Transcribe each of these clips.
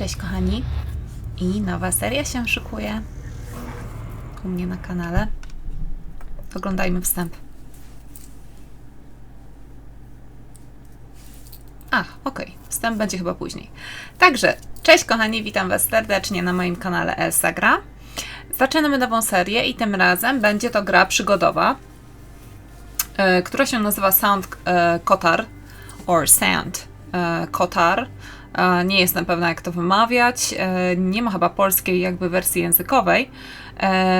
Cześć kochani, i nowa seria się szykuje u mnie na kanale. Oglądajmy wstęp. Okej, wstęp będzie chyba później. Także, cześć kochani, witam Was serdecznie na moim kanale Elsa Gra. Zaczynamy nową serię i tym razem będzie to gra przygodowa, która się nazywa Kotar, Kotar. Nie jestem pewna, jak to wymawiać. Nie ma chyba polskiej jakby wersji językowej.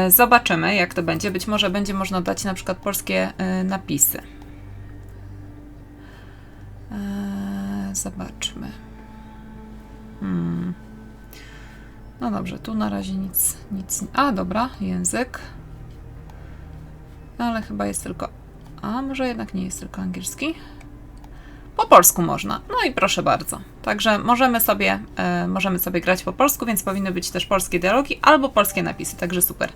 Zobaczymy, jak to będzie. Być może będzie można dać na przykład polskie napisy. Zobaczmy. No dobrze, tu na razie nic. Dobra, język. Ale chyba jest tylko... może jednak nie jest tylko angielski. Po polsku można. No i proszę bardzo. Także możemy sobie grać po polsku, więc powinny być też polskie dialogi albo polskie napisy, także super.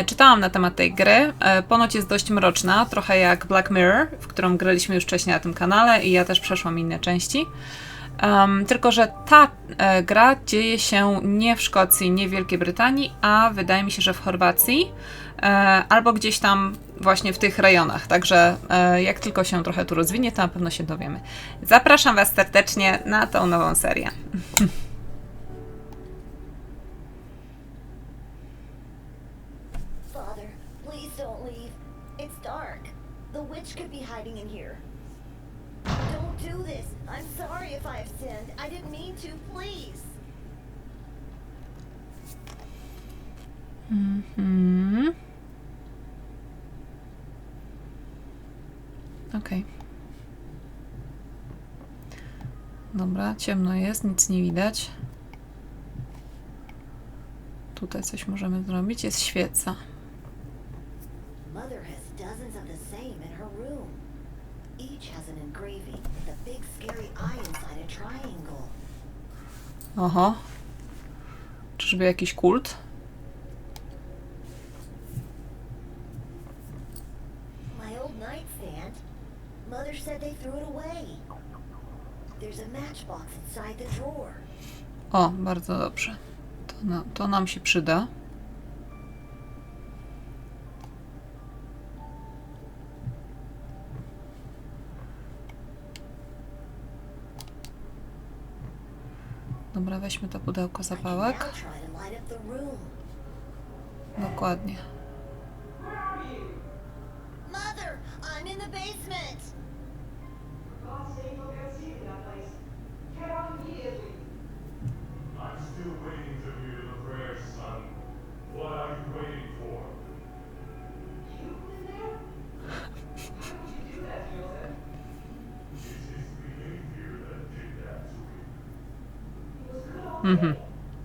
Czytałam na temat tej gry. Ponoć jest dość mroczna, trochę jak Black Mirror, w którą graliśmy już wcześniej na tym kanale i ja też przeszłam inne części. Tylko że ta gra dzieje się nie w Szkocji, nie w Wielkiej Brytanii, a wydaje mi się, że w Chorwacji albo gdzieś tam właśnie w tych rejonach. Także jak tylko się trochę tu rozwinie, to na pewno się dowiemy. Zapraszam Was serdecznie na tą nową serię. Father, please don't leave. It's dark. The witch could be hiding in here. Don't do this. I'm sorry if I have sinned. I didn't mean to. Please. Okej. Dobra, ciemno jest, nic nie widać. Tutaj coś możemy zrobić, jest świeca. Mother has dozens of the same in her room. Each has an engraving with a big scary eye inside a triangle. Oho. Czyżby jakiś kult? My old nightstand. Mother said they threw it away. There's a matchbox inside the drawer. O, bardzo dobrze. To nam się przyda. Dobra, weźmy to pudełko zapałek. Dokładnie. Mother, I'm in the basement. I'm still waiting to hear the prayers, son. What are you waiting for? You in there? Why would you do that, Joseph? It's his behavior that did that to him. He was good on me.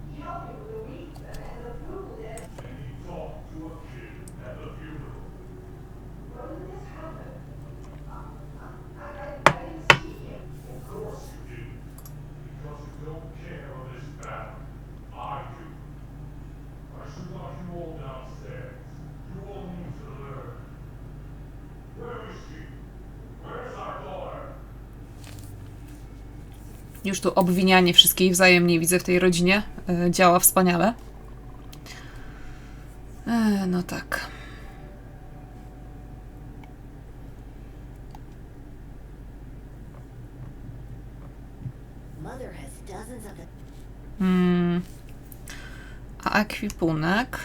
He helped me with the wheat and the food and he talked to a kid at the funeral. When did this happen? I didn't see him. Of course you didn't. Because you don't care of this battle. I do. I should lock you all downstairs. You all need to learn. Where is she? Where's our daughter? Już tu obwinianie wszystkich wzajemnie widzę w tej rodzinie. Działa wspaniale. No tak. Mother has dozens of the A ekwipunek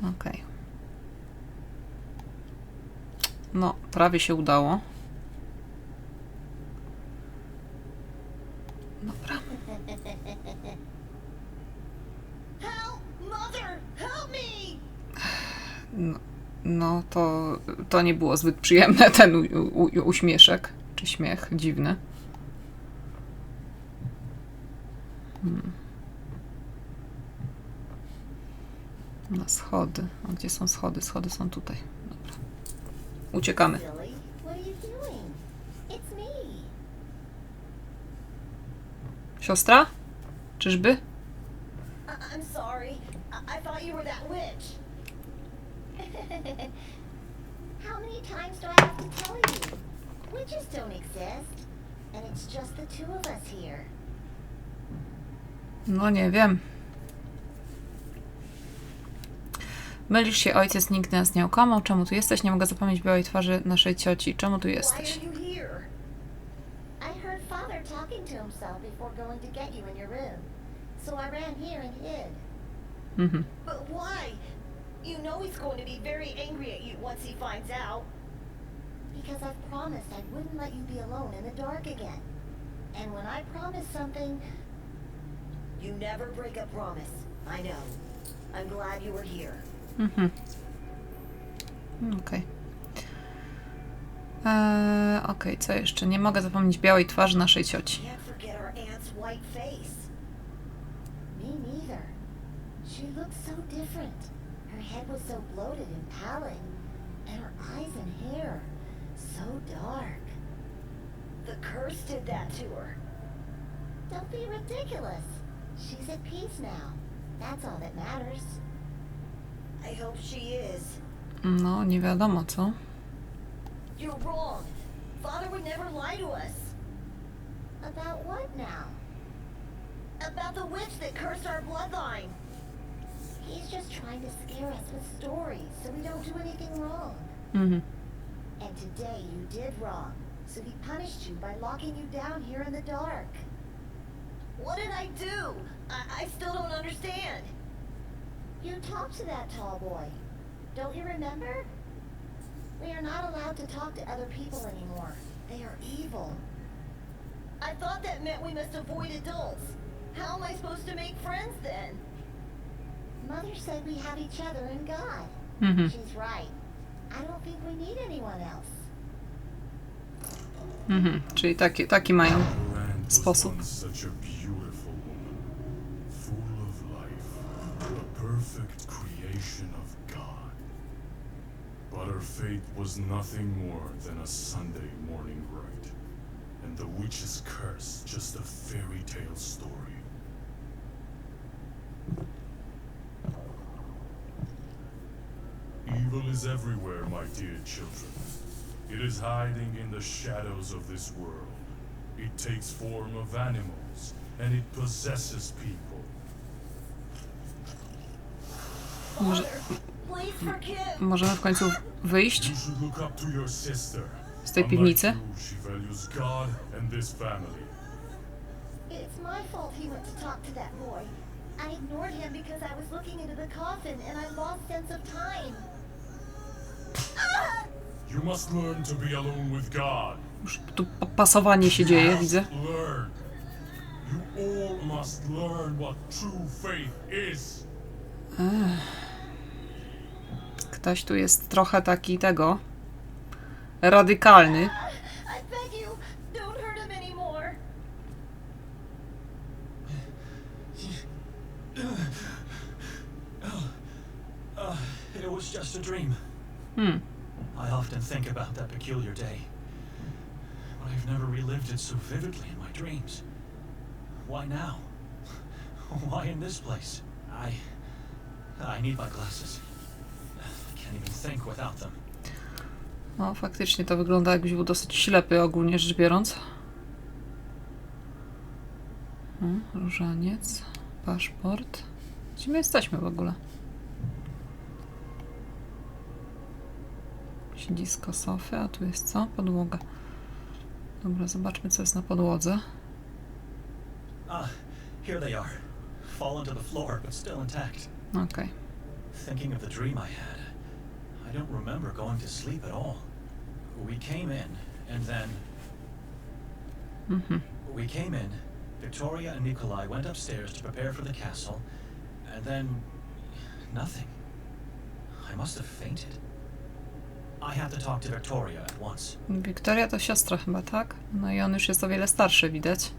okej. No, prawie się udało. Dobra. Help! Mother! Help me! No to nie było zbyt przyjemne, ten uśmieszek, czy śmiech dziwny. Na schody. A gdzie są schody? Schody są tutaj. Dobra. Uciekamy. Silly, what are you doing? It's me. Siostra? Czyżby? I'm sorry. I thought you were that witch. How many times do I have to tell you? Witches don't exist. And it's just the two of us here. No nie wiem. Mylisz się, ojciec nigdy nas nie okłamał. Czemu tu jesteś? Nie mogę zapomnieć białej twarzy naszej cioci. Czemu tu Why jesteś? are you here? I heard father talking to himself before going to get you in your room. So I ran here and hid. Mhm. But why? You know he's going to be very angry at you once he finds out. Because I've promised I wouldn't let you be alone in the dark again. And when I promise something... You never break a promise. I know. I'm glad you were here. Mhm. Okej. Okej, co jeszcze? Nie mogę zapomnieć białej twarzy naszej cioci. Can't forget our aunt's white face. Me neither. She looked so different. Her head was so bloated and pallid. And her eyes and hair so dark. The curse did that to her. Don't be ridiculous. She's at peace now. That's all that matters. I hope she is. No, nie wiadomo co. You're wrong. Father would never lie to us. About what now? About the witch that cursed our bloodline. He's just trying to scare us with stories so we don't do anything wrong. Mhm. And today you did wrong, so he punished you by locking you down here in the dark. What did I do? I still don't understand. You talked to that tall boy. Don't you remember? We are not allowed to talk to other people anymore. They are evil. I thought that meant we must avoid adults. How am I supposed to make friends then? Mother said we have each other and God. Mhm. She's right. I don't think we need anyone else. Mhm. Czyli taki mają Land was sposób. once such a beautiful woman, full of life, a perfect creation of God. But her fate was nothing more than a Sunday morning rite, and the witch's curse just a fairy tale story. Evil is everywhere, my dear children. It is hiding in the shadows of this world. It takes form of animals, and it possesses people. Może, Please forgive. możemy w końcu wyjść You should look up to your sister. z tej piwnicy? Unlike you, she values God and this family. It's my fault he went to talk to that boy. I ignored him because I was looking into the coffin and I lost sense of time. You must learn to be alone with God. Już tu pasowanie się dzieje, Must widzę. learn. You all must learn what true faith is. Ktoś tu jest trochę taki radykalny. I beg you, don't hurt him anymore. It was just a dream. I often think about that peculiar day, but I've never relived it so vividly in my dreams. Why now? Why in this place? I need my glasses. I can't even think without them. No, faktycznie to wygląda, jakbyś był dosyć ślepy, ogólnie rzecz biorąc. Różaniec, paszport. Gdzie my jesteśmy w ogóle? Siedzisko sofy, a tu jest co? Podłoga. Dobra, zobaczmy, co jest na podłodze. Ah, here they are. Fallen to the floor, but still intact. Okej. Thinking of the dream I had, I don't remember going to sleep at all. We came in, and then... We came in, Victoria and Nikolai went upstairs to prepare for the castle, and then... nothing. I must have fainted. I have to talk to Victoria at once. Wiktoria to siostra chyba, tak? No i on już jest o wiele starszy, widać.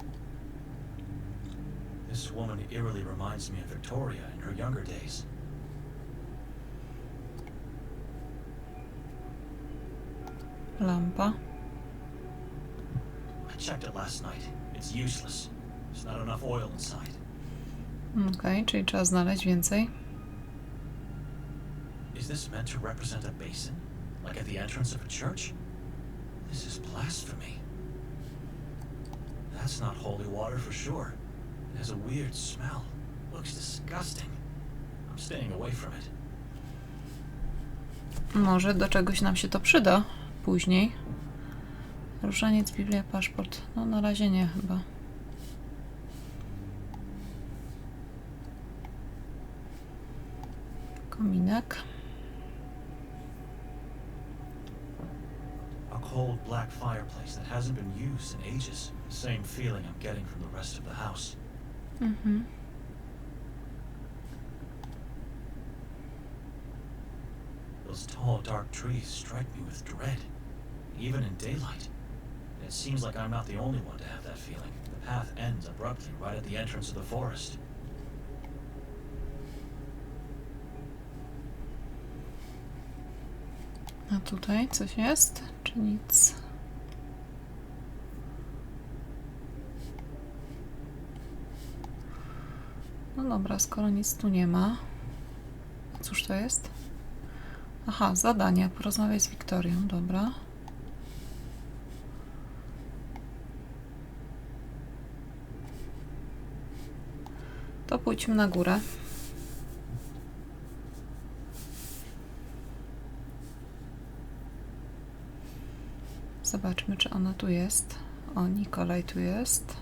This woman eerily reminds me of Victoria in her younger days. Lampa. I checked it last night. It's useless. There's not enough oil inside. Okej, czyli trzeba znaleźć więcej. Is this meant to represent a basin? Like at the entrance of a church? This is blasphemy. That's not holy water for sure. It has a weird smell. Looks disgusting. I'm staying away from it. Może do czegoś nam się to przyda później. Różaniec, Biblia, paszport. No na razie nie chyba. Kominek. A cold black fireplace that hasn't been used in ages. The same feeling I'm getting from the rest of the house. Mhm. Those tall, dark trees strike me with dread, even in daylight. It seems like I'm not the only one to have that feeling. The path ends abruptly right at the entrance of the forest. A tutaj coś jest? Czy nic? No dobra, skoro nic tu nie ma. Cóż to jest? Aha, zadanie. Porozmawiaj z Wiktorią, dobra. To pójdźmy na górę. Zobaczmy, czy ona tu jest. O, Nikolaj tu jest.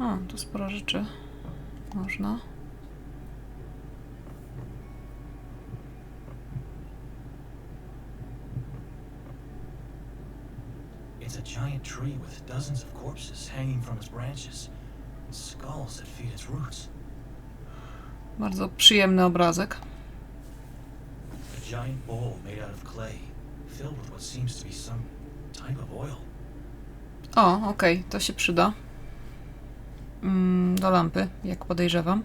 O, tu sporo rzeczy można. It's a giant tree with dozens of corpses hanging from its branches, and skulls that feed its roots. Bardzo przyjemny obrazek. A giant bowl made out of clay, filled with what seems to be some type of oil. O, okej, to się przyda. Do lampy, jak podejrzewam.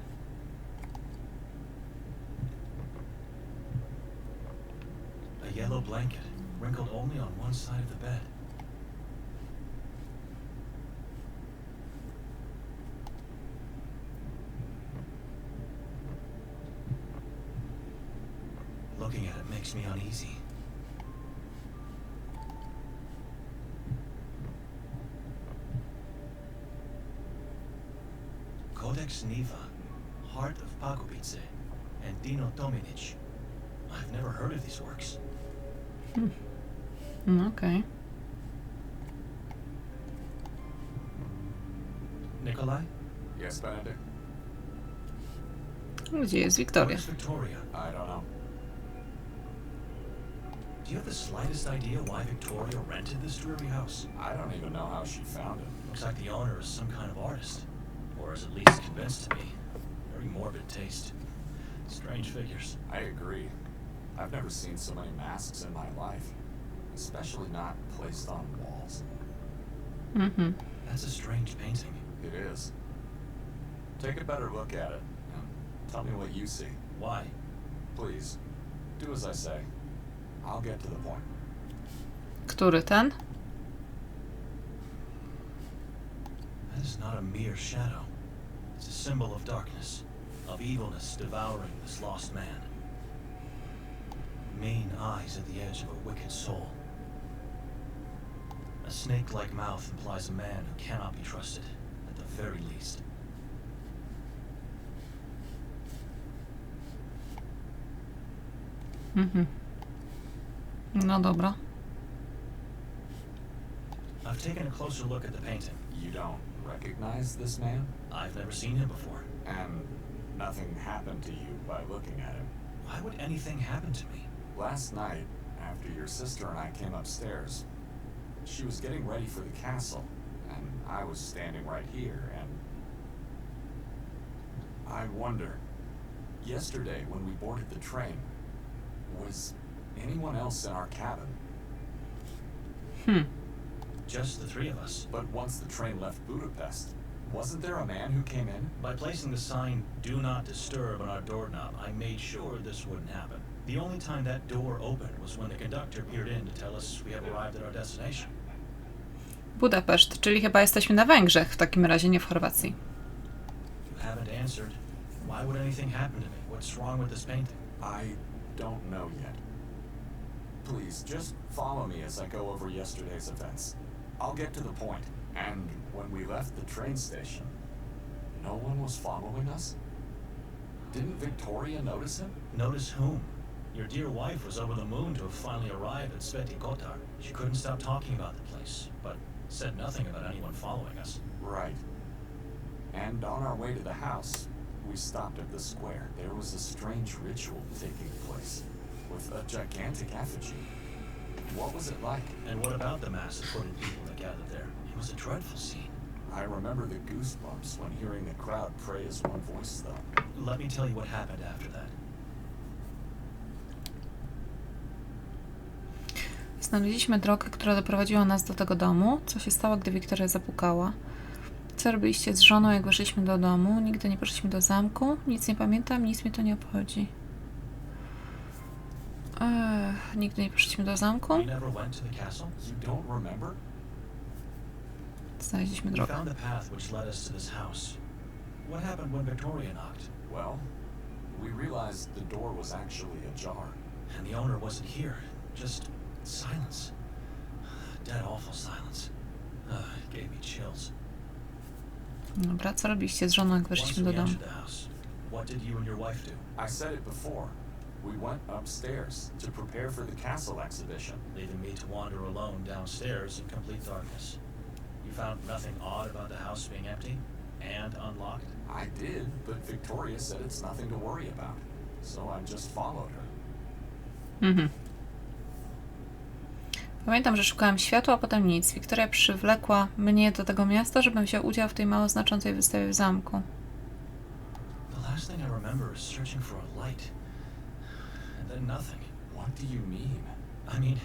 A yellow blanket, wrinkled only on one side of the bed. Looking at it makes me uneasy. Codex Niva, Heart of Pagovice, and Dino Dominic. I've never heard of these works. Okej. Nikolai? Yes, Benedict? Gdzie jest Wiktoria? Where's Victoria? I don't know. Do you have the slightest idea why Victoria rented this dreary house? I don't even know how she found it. Looks like the owner is some kind of artist. Or is at least convinced to be. Very morbid taste. Strange figures. I agree. I've never seen so many masks in my life. Especially not placed on walls. Mhm. That's a strange painting. It is. Take a better look at it and tell me what you see. Why? Please, do as I say. I'll get to the point. Który ten? That is not a mere shadow. It's a symbol of darkness, of evilness devouring this lost man. Mean eyes at the edge of a wicked soul. A snake-like mouth implies a man who cannot be trusted, at the very least. Mhm. No dobra. I've taken a closer look at the painting. You don't recognize this man? I've never seen him before. And nothing happened to you by looking at him? Why would anything happen to me? Last night, after your sister and I came upstairs, she was getting ready for the castle, and I was standing right here, and I wonder, yesterday when we boarded the train, was anyone else in our cabin? Just the three of us. But once the train left Budapest, wasn't there a man who came in? By placing the sign, "Do not disturb" on our doorknob, I made sure this wouldn't happen. The only time that door opened was when the conductor peered in to tell us we have arrived at our destination. Budapeszt, czyli chyba jesteśmy na Węgrzech, w takim razie nie w Chorwacji. You haven't answered. Why would anything happen to me? What's wrong with this painting? I don't know yet. Please, just follow me as I go over yesterday's events. I'll get to the point. And when we left the train station, no one was following us? Didn't Victoria notice him? Notice whom? Your dear wife was over the moon to have finally arrived at Kotar. She couldn't stop talking about the place, but said nothing about anyone following us. Right. And on our way to the house, we stopped at the square. There was a strange ritual taking place, with a gigantic effigy. What was it like? And what about the mass of hooded people that gathered there? It was a dreadful scene. I remember the goosebumps when hearing the crowd pray as one voice, though. Let me tell you what happened after that. Znaleźliśmy drogę, która doprowadziła nas do tego domu. Co się stało, gdy Wiktoria zapukała? Co robiliście z żoną, jak weszliśmy do domu? Nigdy nie poszliśmy do zamku. Nic nie pamiętam, nic mnie to nie obchodzi. Nigdy nie poszliśmy do zamku. We never went to the castle. You don't remember? Znaleźliśmy We drogę. found the path which led us to this house. What happened when Victoria knocked? Well, we realized the door was actually ajar. And the owner wasn't here. Just silence. Dead awful silence. It gave me chills. Dobra, co robiliście z żoną, jak Once weszliśmy we do domu? entered the house, what did you and your wife do? I said it before. We went upstairs to prepare for the castle exhibition. Leaving me to wander alone downstairs in complete darkness. You found nothing odd about the house being empty and unlocked? I did, but Victoria said it's nothing to worry about. So I just followed her. Mhm. Pamiętam, że szukałem światła, a potem nic. Wiktoria przywlekła mnie do tego miasta, żebym wziął udział w tej mało znaczącej wystawie w zamku. The last thing I remember is searching for a light. And then nothing. What do you mean? I mean,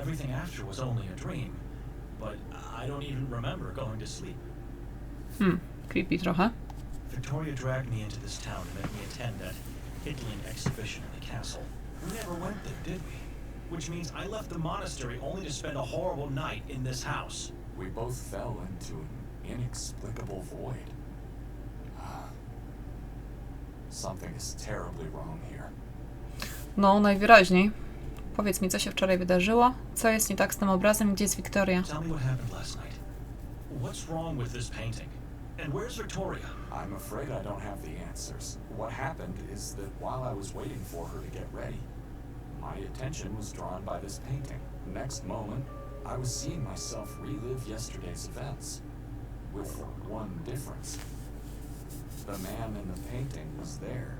everything after was only a dream. But I don't even remember going to sleep. Creepy trochę. Victoria dragged me into this town to make me attend that Hitling exhibition in the castle. We never went there, did we? Which means I left the monastery only to spend a horrible night in this house. We both fell into an inexplicable void. Something is terribly wrong here. No, najwyraźniej. Powiedz mi, co się wczoraj wydarzyło? Co jest nie tak z tym obrazem? Gdzie jest Wiktoria? Tell me what happened last night. What's wrong with this painting? And where's Victoria? I'm afraid I don't have the answers. What happened is that while I was waiting for her to get ready, my attention was drawn by this painting. Next moment, I was seeing myself relive yesterday's events. With one difference. The man in the painting was there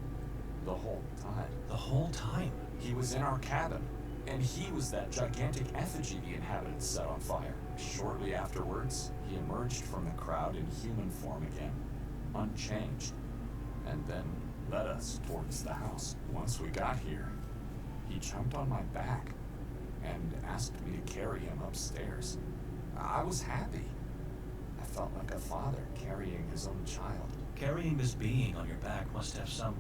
the whole time. The whole time? He was in our cabin, and he was that gigantic effigy the inhabitants set on fire. Shortly afterwards, he emerged from the crowd in human form again, unchanged, and then led us towards the house. Once we got here, he jumped on my back and asked me to carry him upstairs. I was happy. I felt like a father carrying his own child. Carrying this being on your back must have some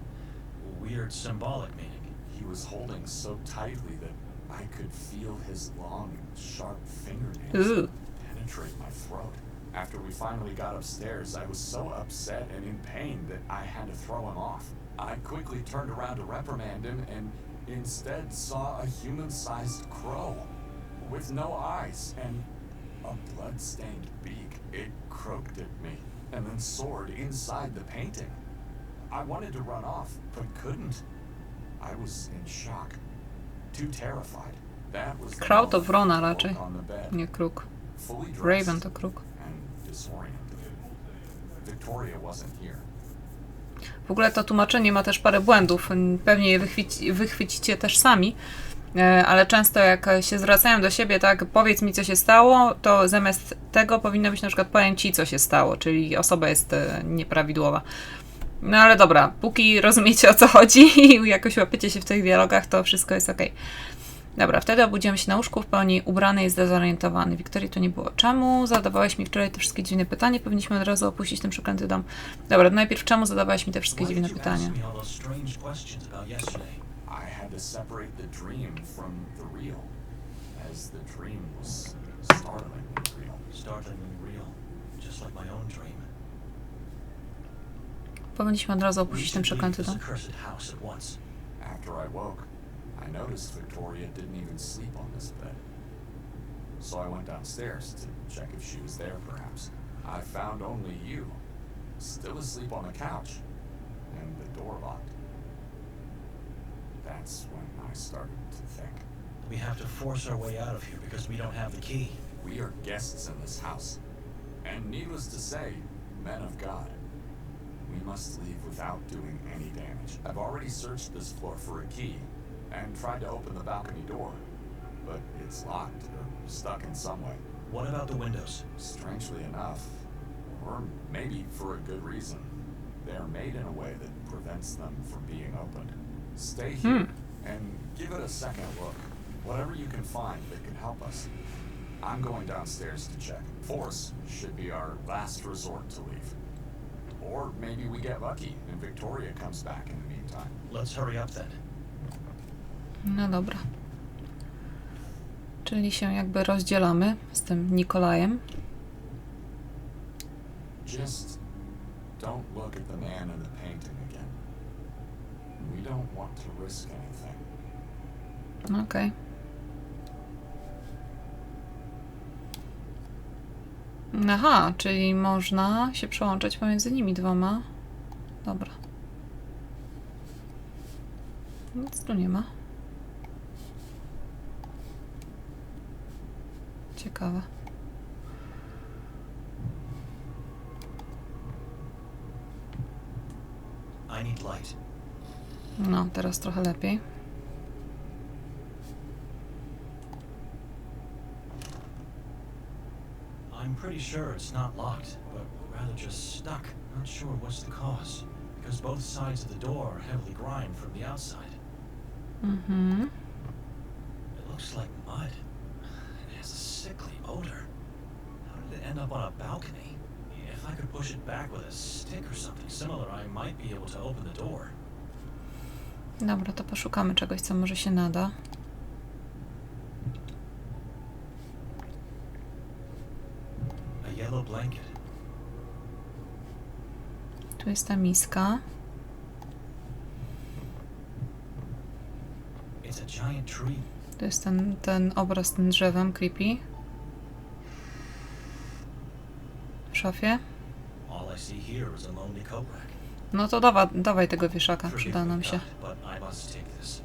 weird symbolic meaning. He was holding so tightly that I could feel his long, sharp fingernails penetrate my throat. After we finally got upstairs, I was so upset and in pain that I had to throw him off. I quickly turned around to reprimand him and instead saw a human-sized crow with no eyes and a blood-stained beak. It croaked at me and then soared inside the painting. I wanted to run off, but couldn't. I was in shock, too terrified. That was the Crow to moment wrona I woke raczej, on the bed, nie kruk. fully dressed Raven to kruk. and disoriented. Victoria wasn't here. W ogóle to tłumaczenie ma też parę błędów. Pewnie je wychwycicie też sami. Ale często jak się zwracają do siebie, tak, powiedz mi, co się stało, to zamiast tego powinno być na przykład powiem ci, co się stało, czyli osoba jest nieprawidłowa. No ale dobra, póki rozumiecie, o co chodzi i jakoś łapiecie się w tych dialogach, to wszystko jest okej. Dobra, wtedy obudziłem się na łóżku w pełni ubrany i zdezorientowany. Wiktorii tu nie było. Czemu zadawałeś mi wczoraj te wszystkie dziwne pytania? Powinniśmy od razu opuścić ten przeklęty dom. Dobra, najpierw czemu zadawałeś mi te wszystkie dziwne pytania? I had to separate the dream from the real, as the dream was startlingly real. Startlingly real, just like my own dream. Powinniśmy od razu opuścić ten przeklęty dom. After I woke, I noticed Victoria didn't even sleep on this bed. so I went downstairs to check if she was there, perhaps. I found only you, still asleep on the couch, and the door locked. That's when I started to think. We have to force our way out of here because we don't have the key. We are guests in this house, and needless to say, men of God. We must leave without doing any damage. I've already searched this floor for a key, and tried to open the balcony door, but it's locked or stuck in some way. What about the windows? Strangely enough, or maybe for a good reason, they are made in a way that prevents them from being opened. Stay here and give it a second look. Whatever you can find that can help us. I'm going downstairs to check. Force should be our last resort to leave. Or maybe we get lucky and Victoria comes back in the meantime. Let's hurry up then. No dobra. Czyli się jakby rozdzielamy z tym Nikolajem. Just don't look at the man in the painting again. We don't want to risk anything. Okej. Aha, czyli można się przełączać pomiędzy nimi dwoma. Dobra. Nic tu nie ma. Ciekawe. I need light. No, teraz trochę lepiej. I'm pretty sure it's not locked, but rather just stuck. Not sure what's the cause, because both sides of the door are heavily grimed from the outside. Mhm. It looks like mud. It has a sickly odor. How did it end up on a balcony? If I could push it back with a stick or something similar, I might be able to open the door. Dobra, to poszukamy czegoś, co może się nada. A yellow blanket. Tu jest ta miska. It's a giant tree. Tu jest ten obraz z tym drzewem, creepy. W szafie. All I see here is a lonely coat rack. No to dawaj tego wieszaka, przyda nam się. But I must take this.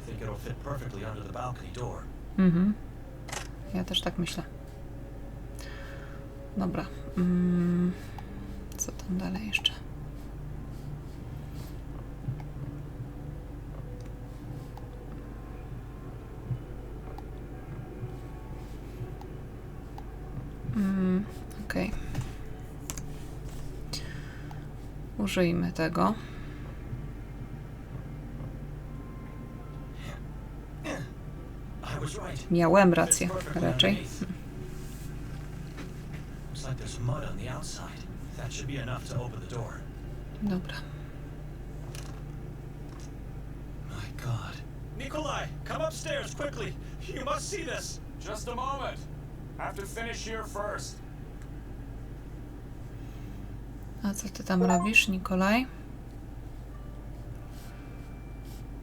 I think it'll fit perfectly under the balcony door. Mhm. Ja też tak myślę. Dobra. Co tam dalej jeszcze? Okej. Użyjmy tego. I was right. Miałem rację, raczej. Looks like there's mud on the outside. That should be enough to open the door. Dobra. My God. Nikolai, come upstairs quickly. You must see this. Just a moment. Have to finish here first. A co ty tam robisz, Nikolaj?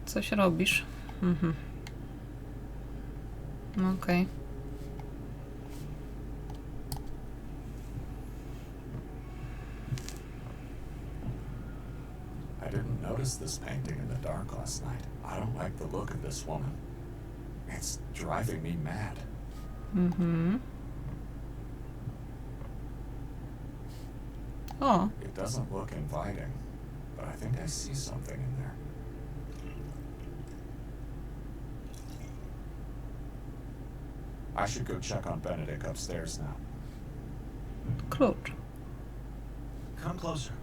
Coś robisz? Mhm. Okej. I didn't notice this painting in the dark last night. I don't like the look of this woman. It's driving me mad. Mhm. O, It doesn't look inviting, but I think I see something in there. I should go check on Benedict upstairs now. klucz. Come closer.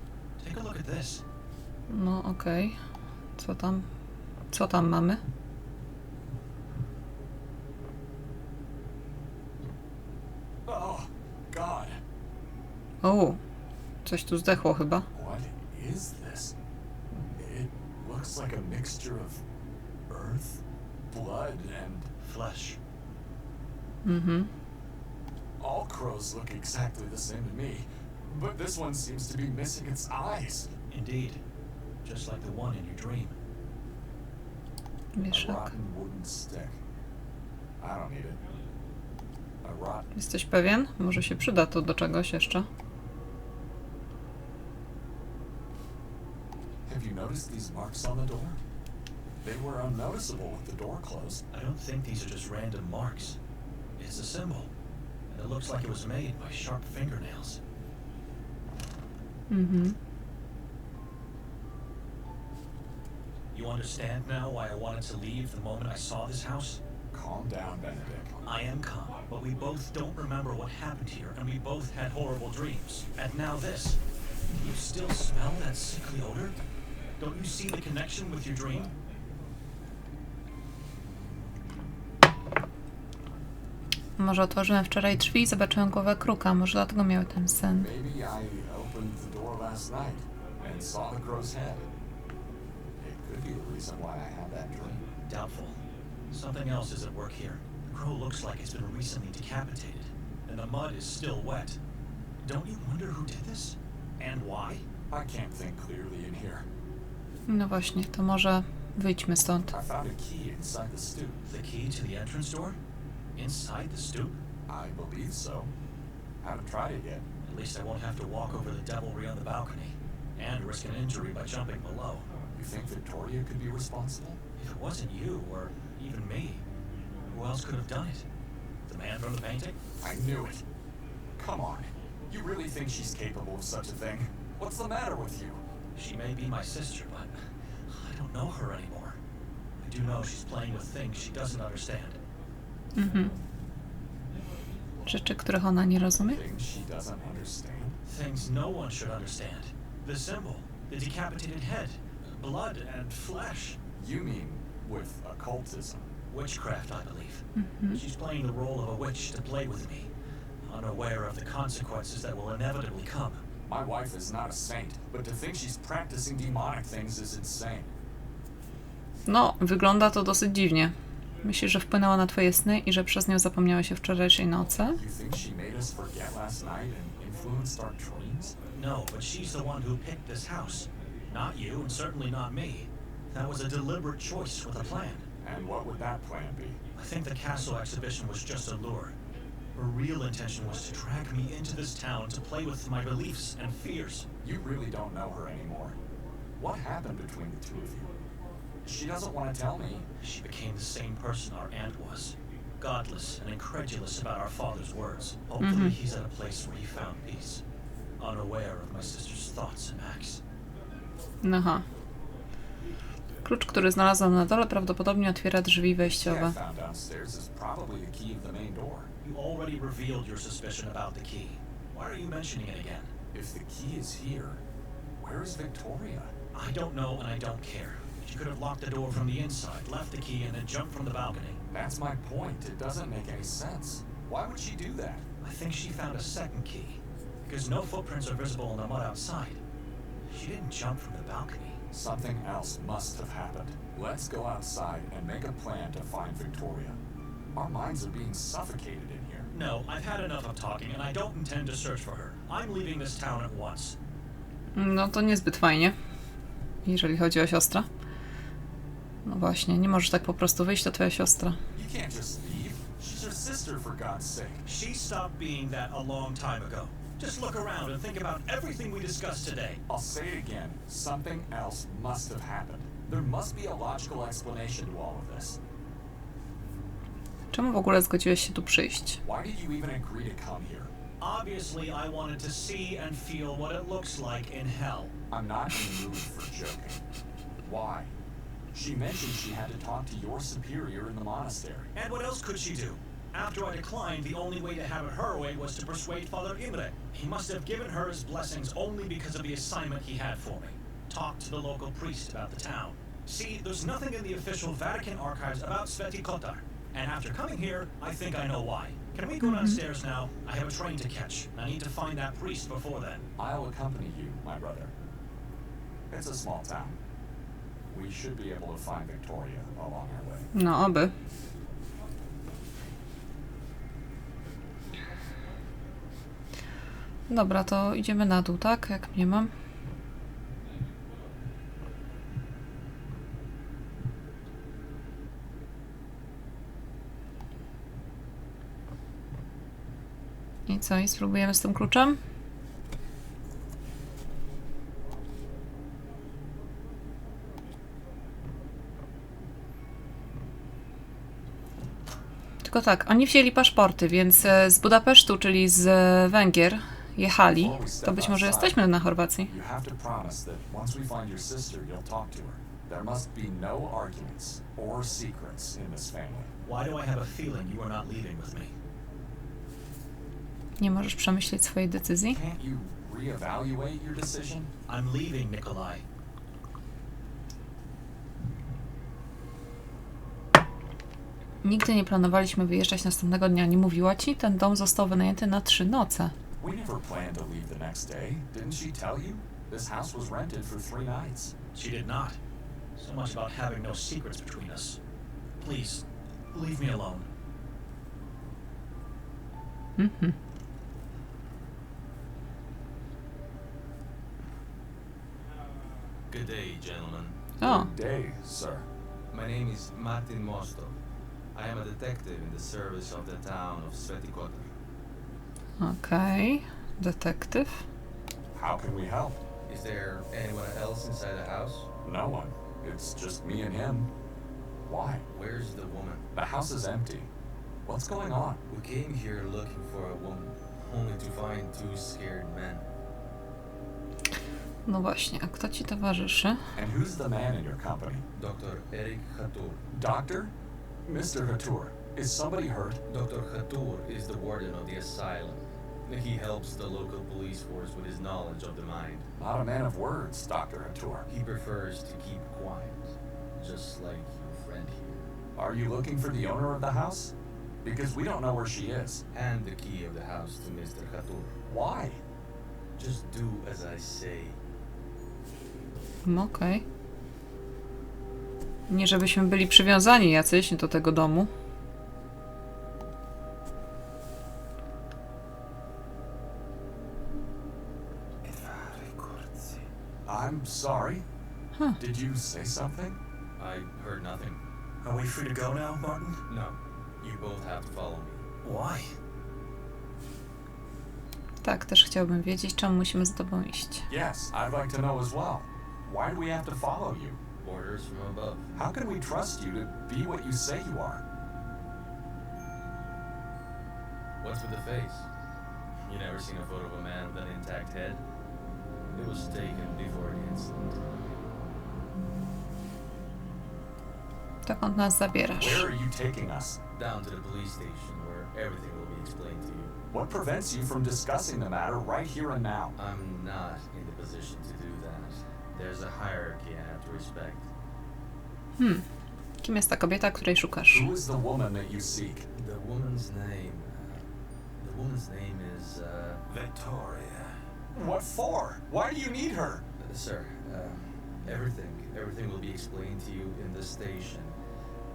Take a look at this. No okej. Co tam? Co tam mamy? Oh, God. O, coś tu zdechło chyba. What is this? It looks like a mixture of earth, blood, and Flesh. Mhm. all crows look exactly the same to me. But this one seems to be missing its eyes. Indeed. Just like the one in your dream. A Wieszak. rotten wooden stick. I don't need it. a rotten. Jesteś pewien? Może się przyda to do czegoś jeszcze. Have you noticed these marks on the door? They were unnoticeable with the door closed. I don't think these are just random marks. It's a symbol. And it looks like it was made by sharp fingernails. Mhm. You understand now why I wanted to leave the moment I saw this house? Calm down, Benedict. I am calm, but we both don't remember what happened here, and we both had horrible dreams. And now this. Can you still smell that sickly odor? Don't you see the connection with your dream? Może otworzyłem wczoraj drzwi i zobaczyłem głowę kruka. Może dlatego miał ten sen. Maybe I opened the door last night and saw the crow's head. It could be the reason why I had that dream. Doubtful. Something else is at work here. The crow looks like it's been recently decapitated, and the mud is still wet. Don't you wonder who did this? And why? I can't think clearly in here. No właśnie, to może wyjdźmy stąd. I found a key inside the stoop. The key to the entrance door? Inside the stoop? I believe so. Haven't tried it yet. At least I won't have to walk over the devilry on the balcony, and risk an injury by jumping below. You think Victoria could be responsible? If it wasn't you, or even me, who else could have done it? The man from the painting? I knew it. Come on. You really think she's capable of such a thing? What's the matter with you? She may be my sister, but I don't know her anymore. I do know she's playing with things she doesn't understand. Mhm. Rzeczy, których ona nie rozumie? Things she doesn't understand? Things no one should understand. The symbol, the decapitated head, blood and flesh. You mean with occultism? Witchcraft, I believe. She's playing the role of a witch to play with me, unaware of the consequences that will inevitably come. My wife is not a saint, but to think she's practicing demonic things is insane. No, wygląda to dosyć dziwnie. Myślisz, że wpłynęła na twoje sny i że przez nią zapomniałeś o wczorajszej nocy? You think she made us forget last night and influenced our dreams? No, but she's the one who picked this house. Not you, and certainly not me. That was a deliberate choice with a plan. And what would that plan be? I think the castle exhibition was just a lure. Her real intention was to drag me into this town to play with my beliefs and fears. You really don't know her anymore. What happened between the two of you? She doesn't want to tell me. She became the same person our aunt was. Godless and incredulous about our father's words. Hopefully he's at a place where he found peace. Unaware of my sister's thoughts and acts. Aha. Klucz, który znalazłam na dole, prawdopodobnie otwiera drzwi The wejściowe. I found downstairs is probably the key of the main door. You already revealed your suspicion about the key. Why are you mentioning it again? If the key is here, where is Victoria? I don't know and I don't care. She could have locked the door from the inside, left the key, and then jumped from the balcony. That's my point. It doesn't make any sense. Why would she do that? I think she found a second key, because no footprints are visible in the mud outside. She didn't jump from the balcony. Something else must have happened. Let's go outside and make a plan to find Victoria. Our minds are being suffocated in here. No, I've had enough of talking, and I don't intend to search for her. I'm leaving this town at once. No to niezbyt fajnie, jeżeli chodzi o siostrę. No właśnie, nie możesz tak po prostu wyjść, to twoja siostra. You can't just leave. She's your sister, for God's sake. She stopped being that a long time ago. Just look around and think about everything we discussed today. I'll say it again. Something else must have happened. There must be a logical explanation to all of this. Czemu w ogóle zgodziłeś się tu przyjść? Why did you even agree to come here? Obviously, I wanted to see and feel what it looks like in hell. I'm not in the mood for joking. Why? She mentioned she had to talk to your superior in the monastery. And what else could she do? After I declined, the only way to have it her way was to persuade Father Imre. He must have given her his blessings only because of the assignment he had for me. Talk to the local priest about the town. See, there's nothing in the official Vatican archives about Sveti Kotar. And after coming here, I think I know why. Can we go downstairs now? I have a train to catch. I need to find that priest before then. I'll accompany you, my brother. It's a small town. We should be able to find Victoria along our way. No, oby. Dobra, to idziemy na dół, tak? Jak nie mam. i co? I spróbujemy z tym kluczem? Tylko tak, oni wzięli paszporty, więc z Budapesztu, czyli z Węgier, jechali. To być może jesteśmy na Chorwacji. You have to promise that once we find your sister, you'll talk to her. There must be no arguments or secrets in this family. Why do I have a feeling you are not leaving with me? Nie możesz przemyśleć swojej decyzji? Can't you reevaluate your decision? I'm leaving, Nikolai. Nigdy nie planowaliśmy wyjeżdżać następnego dnia. Nie mówiła ci? Ten dom został wynajęty na 3 noce. We never planned to leave the next day. Didn't she tell you? This house was rented for 3 nights. She did not. So much about having no secrets between us. Please, leave me alone. Mhm. Good day, gentlemen. O, Good day, sir. My name is Martin Mostov. I am a detective in the service of the town of Sveti Kotar. okej. Detektyw. How can we help? Is there anyone else inside the house? No one. It's just me and him. Why? Where's the woman? The house is empty. What's going on? We came here looking for a woman, only to find 2 scared men. No właśnie, a kto ci towarzyszy? And who's the man in your company? Dr. Erik Hatur. Doctor? Mr. Hatur, is somebody hurt? Dr. Hatur is the warden of the asylum. He helps the local police force with his knowledge of the mind. Not a man of words, Dr. Hatur. He prefers to keep quiet, just like your friend here. Are you looking for the owner of the house? Because we don't know where she is. Hand the key of the house to Mr. Hatur. Why? Just do as I say. Okej. Nie żebyśmy byli przywiązani jacyś do tego domu. I'm sorry. Huh. Did you say something? I heard nothing. Are we free to go now, Martin? No, you both have to follow me. Why? Tak, też chciałbym wiedzieć, czemu musimy z tobą iść. Yes, I'd like to know as well. Why do we have to follow you? Orders from above. How can we trust you to be what you say you are? What's with the face? You never seen a photo of a man with an intact head? It was taken before the incident. Dokąd nas zabierasz? Where are you taking us? Down to the police station where everything will be explained to you. What prevents you from discussing the matter right here and now? I'm not in the position to do that. There's a hierarchy I have to respect. Kim jest ta kobieta, której szukasz? Who is the woman that you seek? The woman's name. The woman's name is Victoria. What for? Why do you need her? Sir. Everything will be explained to you in the station.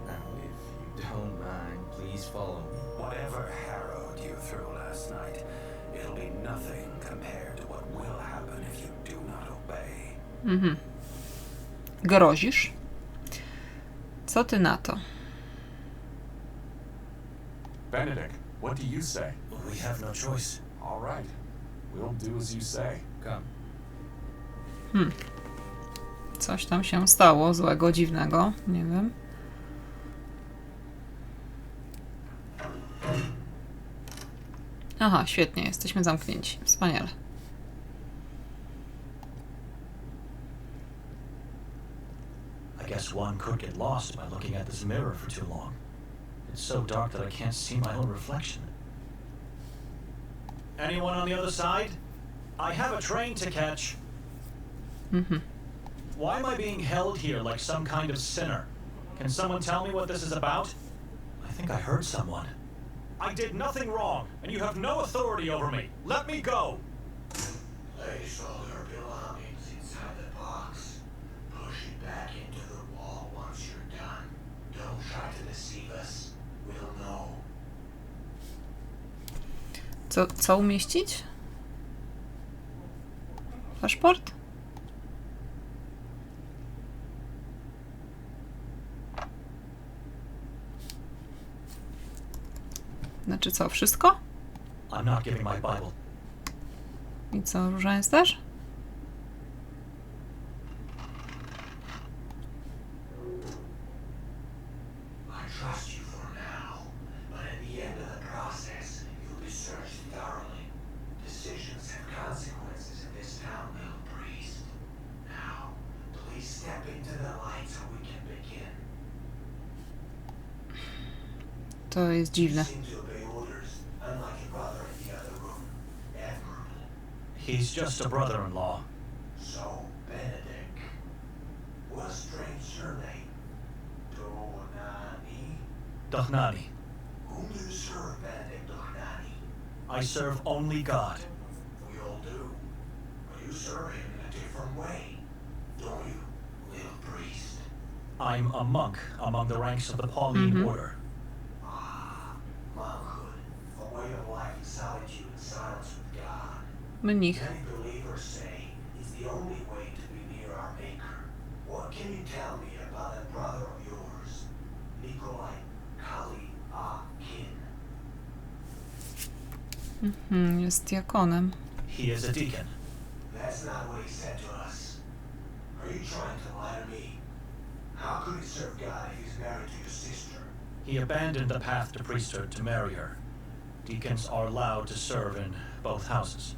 Now, if you don't mind, please follow me. Whatever harrowed you through last night, it'll be nothing compared to what will happen if you do not obey. Mhm. Grozisz? Co ty na to? Benedict, what do you say? We have no choice. All right. We'll do as you say. Come. Coś tam się stało złego, dziwnego. Nie wiem. Aha, świetnie. Jesteśmy zamknięci. Wspaniale. I guess one could get lost by looking at this mirror for too long. It's so dark that I can't see my own reflection. Anyone on the other side? I have a train to catch. Mhm. Why am I being held here like some kind of sinner? Can someone tell me what this is about? I think I heard someone. I did nothing wrong, and you have no authority over me. Let me go! Place all your belongings inside the box. Push it back into the wall once you're done. Don't try to deceive us. We'll know. Co umieścić? Paszport? Znaczy co, wszystko? I'm not giving my Bible. I co, różaniec też? I trust you for now, but at the end of the process, you'll be searched thoroughly. Decisions have consequences in this town, little priest. Now, please step into the light so we can begin. To jest dziwne. You seem to obey orders, unlike your brother in the other room. Admirable. He's just a brother-in-law. So, Benedict. What a strange surname. Dohnani? Dohnani. Whom do you serve, Benedict Dohnani? I serve only God. We all do. But you serve him in a different way, don't you, little priest? I'm a monk among the ranks of the Pauline order. Ah, monkhood. A way of life in solitude and silence with God. Mnich. Many believers say it's the only way to be near our Maker. What can you tell me about that brother of yours, Nikolai Kali-a-Kin? Jest diakonem. He is a deacon. That's not what he said to us. Are you trying to lie to me? How could he serve God if he's married to your sister? He abandoned the path to priesthood to marry her. Deacons are allowed to serve in both houses.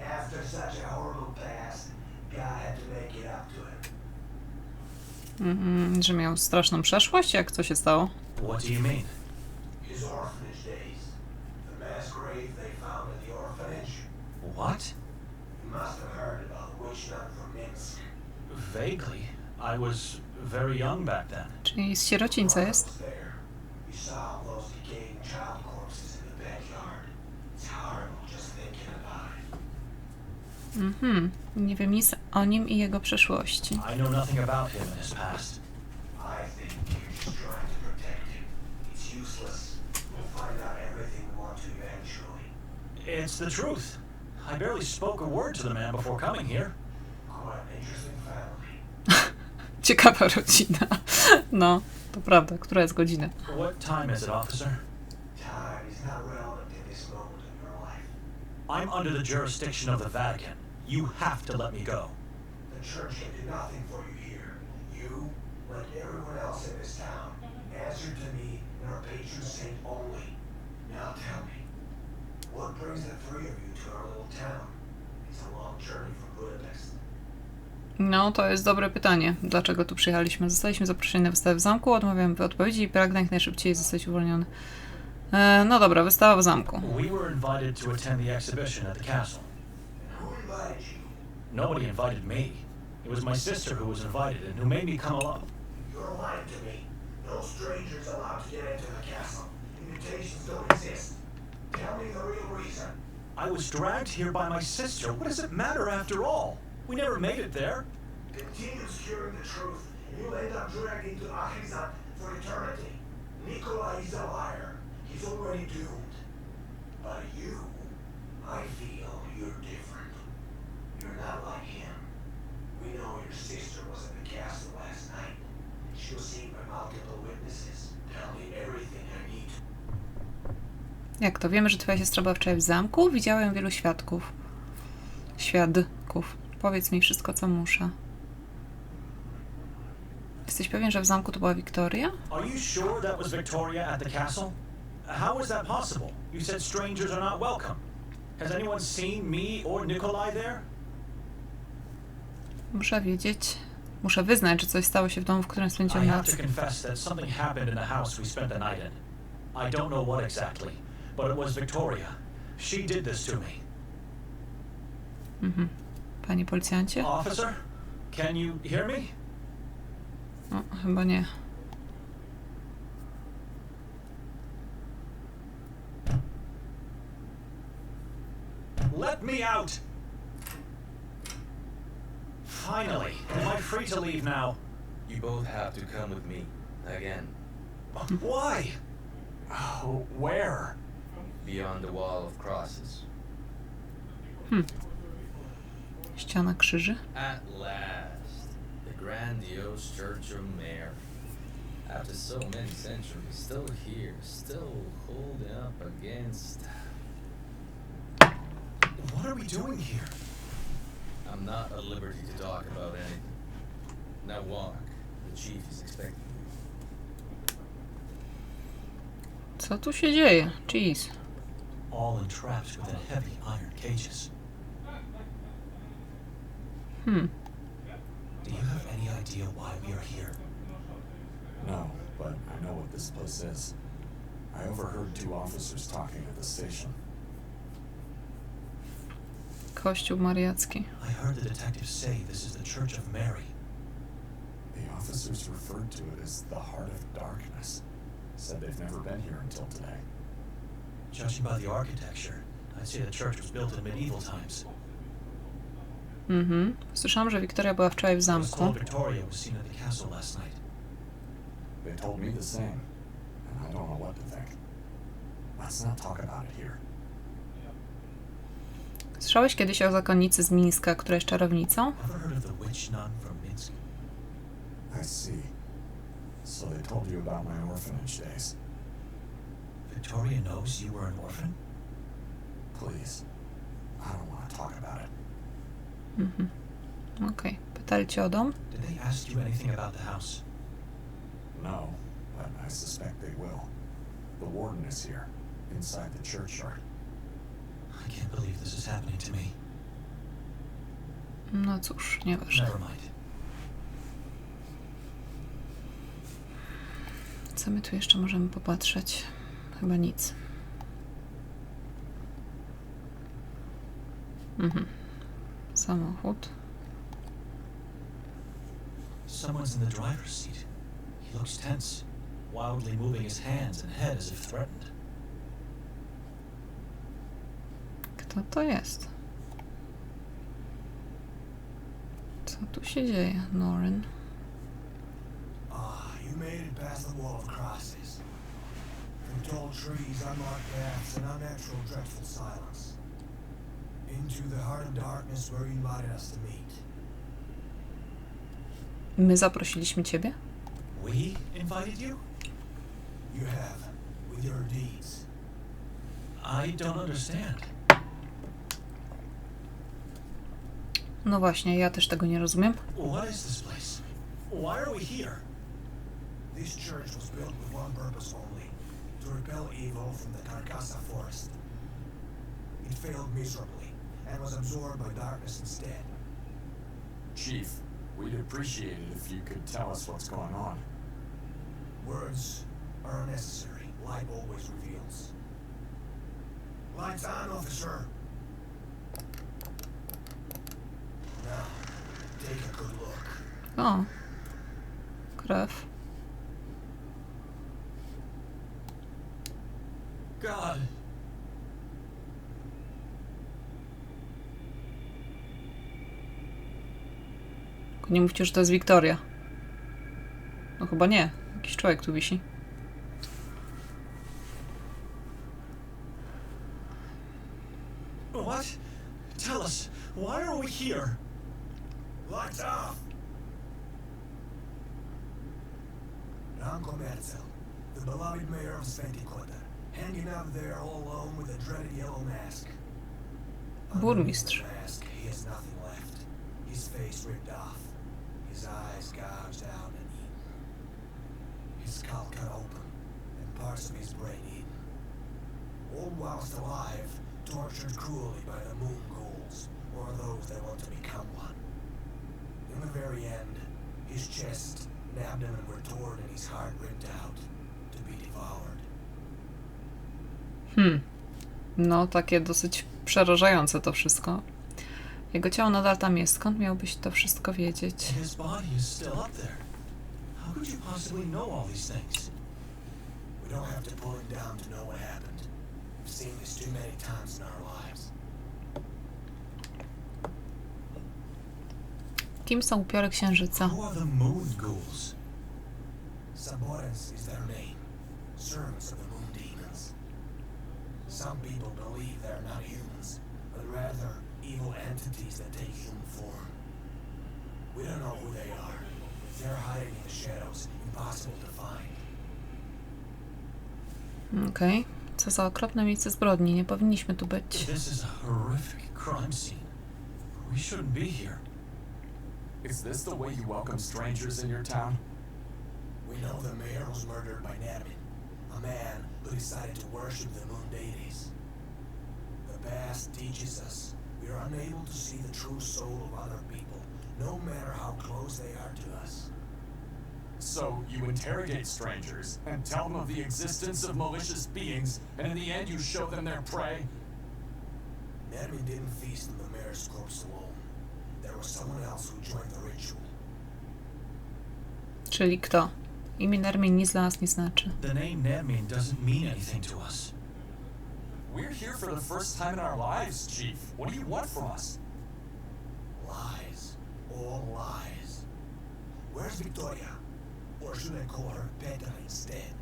After such a horrible past, God had to make it up to him. Że miał straszną przeszłość? Jak co się stało? What do you mean? His orphanage days. The mass grave they found in the orphanage. What? You must have heard about the witch nun from Minsk. Vaguely. I was very young back then. Czyli z sierocińca jest? Was there. You saw all those decaying child corpses in the backyard. It's horrible just thinking about it. Nie wiem nic o nim i jego przeszłości. I know nothing about him and his past. I think you're just trying to protect him. It's useless. We'll find out everything we want to eventually. It's the truth. I barely spoke a word to the man before coming here. Quite an interesting family. Ciekawa rodzina. No, to prawda. Która jest godzina? What time is it, officer? Time is not relevant in this moment of your life. I'm under the jurisdiction of the Vatican. You have to let me go. The church can do nothing for you here. You, like everyone else in this town, answer to me and our patron saint only. Now tell me, what brings the three of you to our little town? It's a long journey from Budapest. No, to jest dobre pytanie. Dlaczego tu przyjechaliśmy? Zostaliśmy zaproszeni na wystawę w zamku, odmawiamy odpowiedzi i pragnę jak najszybciej zostać uwolniony. No dobra, wystawa w zamku. We were invited to attend the exhibition at the castle. Who invited you? Nobody invited me. It was my sister who was invited and who made me come along. You're lying to me. No strangers allowed to get into the castle. Invitations don't exist. Tell me the real reason. I was dragged here by my sister. What does it matter after all? We never made it there. Continue obscuring the truth, and you'll end up dragged into Achizan for eternity. Nikolai is a liar. He's already doomed. But you, I feel you're different. You're not like him. We know your sister was at the castle last night. She was seen by multiple witnesses. Tell me everything I need. Jak to? Wiemy, że twoja siostra była wczoraj w zamku? Widziałem wielu świadków. Świadków. Powiedz mi wszystko, co muszę. Jesteś pewien, że w zamku to była Wiktoria? Are you sure that was Victoria at the castle? How is that possible? You said strangers are not welcome. Has anyone seen me or Nikolai there? Muszę wiedzieć. Muszę wyznać, że coś stało się w domu, w którym spędziłem I have noc. to confess that something happened in the house we spent the night in. I don't know what exactly, but it was Victoria. She did this to me. Panie policjancie? Officer, can you hear me? O, chyba nie. Let me out! Finally, am I free to leave now? You both have to come with me. Again. Why? Oh, where? Beyond the wall of crosses. Ściana krzyży? At last. The grandiose Church of Mary. After so many centuries, still here, still holding up against... What are we doing here? I'm not at liberty to talk about anything. Now walk. The chief is expecting you. Co tu się dzieje? Jeez. All entrapped within heavy iron cages. Do you have any idea why we are here? No, but I know what this place is. I overheard 2 officers talking at the station. Kościół mariacki. I heard the detectives say this is the Church of Mary. The officers referred to it as the Heart of Darkness. Said they've never been here until today. Judging by the architecture, I'd say the church was built in medieval times. Słyszałam, że Wiktoria była wczoraj w I was zamku. told Victoria was seen at the castle last night. They told me the same, and I don't know what to think. Let's not talk about it here. Słyszałeś kiedyś o zakonnicy z Mińska, która jest czarownicą? Ever heard of the witch nun from Minsk? I see. So they told you about my orphanage days. Victoria knows you were an orphan? Please. I don't want to talk about it. Okej. Pytali cię o dom? Did they ask you anything about the house? No, but I suspect they will. The warden is here, inside the churchyard. I can't believe this is happening to me. No cóż, nieważne. Never mind. Co my tu jeszcze możemy popatrzeć? Chyba nic. Samochód. Someone's in the driver's seat. He looks tense, wildly moving his hands and head as if threatened. Kto to jest? Co tu się dzieje, Norin? You made it past the wall of crosses. Through tall trees, unmarked paths, and unnatural, dreadful silence. Into the heart of darkness where you invited us to meet. My zaprosiliśmy ciebie? We invited you? You have, with your deeds. I don't understand. No właśnie, ja też tego nie rozumiem. What is this place? Why are we here? This church was built with one purpose only, to repel evil from the Carcassa forest. It failed miserably, and was absorbed by darkness instead. Chief, we'd appreciate it if you could tell us what's going on. Words are unnecessary, light always reveals. Lights on, officer! Now, take a good look. O, krew. God. Tylko nie mówcie, że to jest Wiktoria. No chyba nie. Jakiś człowiek tu wisi. What? Tell us, why are we here? Lights off! Ram Kotar, the beloved mayor of Kotar, hanging out there all alone with a dreaded yellow mask. Burmistrz. Underneath the mask, he has nothing left. His face ripped off, his eyes gouged out and eaten, his skull cut open, and parts of his brain eaten. All whilst alive, tortured cruelly by the moon ghouls, or those that want to become one. In the very end, his chest and abdomen were torn and his heart ripped out to be devoured. No, takie dosyć przerażające to wszystko. Jego ciało nadal tam jest. Skąd miałbyś to wszystko wiedzieć? His body is still up there. How could you possibly know all these things? We don't have to pull him down to know what happened. We've seen this too many times in our lives. Kim są upiory księżyca? Who are the moon ghouls? Sabores is their name. Servants of the moon demons. Some people believe they're not humans, but rather evil entities that take human form. We don't know who they are, They're hiding in the shadows, impossible to find. Okej. Co za okropne miejsce zbrodni. Nie powinniśmy tu być. This is a horrific crime scene. We shouldn't be here. Is this the way you welcome strangers in your town? We know the mayor was murdered by Nadmin, a man who decided to worship the moon deities. The past teaches us we are unable to see the true soul of other people, no matter how close they are to us. So you interrogate strangers and tell them of the existence of malicious beings, and in the end you show them their prey? Nadmin didn't feast on the mayor's corpse alone. There was someone else who joined the ritual. Czyli kto? Imię Nermin nic dla nas nie znaczy. The name Nadmin doesn't mean anything to us. We're here for the first time in our lives, Chief. What do you want from us? Lies. All lies. Where's Victoria? Or should I call her Petra instead?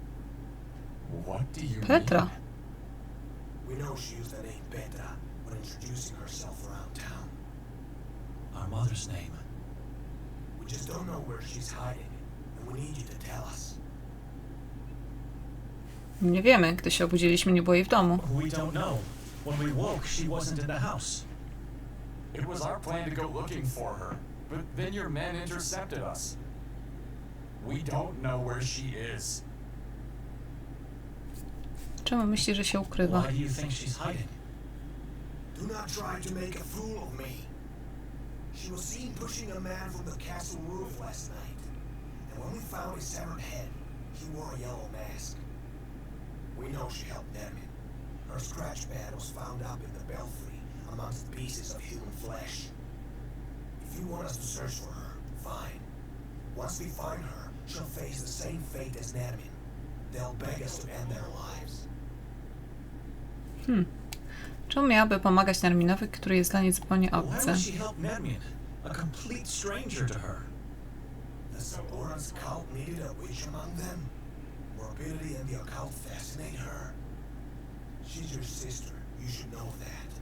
What do you Petra. mean? We know she used the name Petra when introducing herself around town. Our mother's name. We just don't know where she's hiding, and we need you to tell us. Nie wiemy. Gdy się obudziliśmy, nie było jej w domu. We don't know. When we woke, she wasn't in the house. It was our plan to go looking for her, but then your men intercepted us. We don't know where she is. Czemu myśli, że się ukrywa? Why do you think she's hiding? Do not try to make a fool of me. She was seen pushing a man from the castle roof last night, and when we found his severed head, he wore a yellow mask. We know she helped Nadmin. Her scratch pad was found up in the belfry amongst pieces of human flesh. If you want us to search for her, fine. Once we find her, she'll face the same fate as Nadmin. They'll beg us to end their lives. Czemu miałaby pomagać Nerminowi, który jest dla niej zupełnie Why obcy? would she help Nadmin? A complete stranger to her. The Saborans cult needed a witch among them. Morbidity and the occult fascinate her. She's your sister. You should know that.